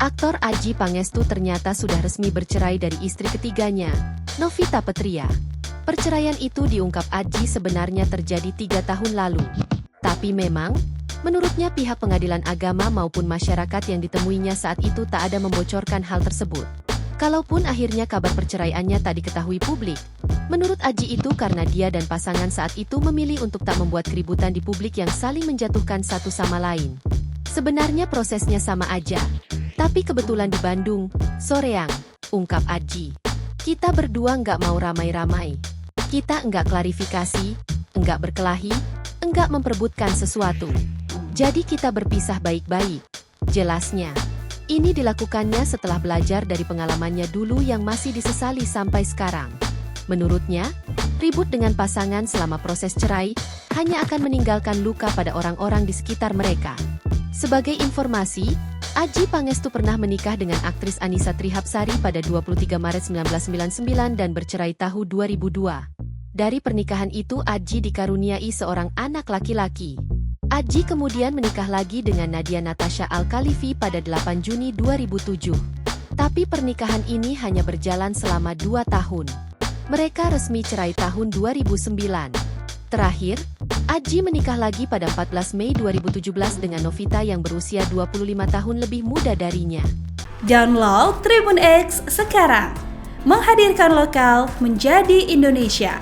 Aktor Adjie Pangestu ternyata sudah resmi bercerai dari istri ketiganya, Novita Petria. Perceraian itu diungkap Adjie sebenarnya terjadi 3 tahun lalu. Tapi memang, menurutnya pihak pengadilan agama maupun masyarakat yang ditemuinya saat itu tak ada membocorkan hal tersebut. Kalaupun akhirnya kabar perceraiannya tak diketahui publik, menurut Adjie itu karena dia dan pasangan saat itu memilih untuk tak membuat keributan di publik yang saling menjatuhkan satu sama lain. Sebenarnya prosesnya sama aja. Tapi kebetulan di Bandung, soreang, ungkap Adjie. Kita berdua nggak mau ramai-ramai. Kita nggak klarifikasi, nggak berkelahi, nggak memperebutkan sesuatu. Jadi kita berpisah baik-baik. Jelasnya. Ini dilakukannya setelah belajar dari pengalamannya dulu yang masih disesali sampai sekarang. Menurutnya, ribut dengan pasangan selama proses cerai hanya akan meninggalkan luka pada orang-orang di sekitar mereka. Sebagai informasi, Adjie Pangestu pernah menikah dengan aktris Annisa Trihapsari pada 23 Maret 1999 dan bercerai tahun 2002. Dari pernikahan itu Adjie dikaruniai seorang anak laki-laki. Adjie kemudian menikah lagi dengan Nadia Natasha Al-Khalifi pada 8 Juni 2007. Tapi pernikahan ini hanya berjalan selama 2 tahun. Mereka resmi cerai tahun 2009. Terakhir, Adjie menikah lagi pada 14 Mei 2017 dengan Novita yang berusia 25 tahun lebih muda darinya. Download Tribun X sekarang, menghadirkan lokal menjadi Indonesia.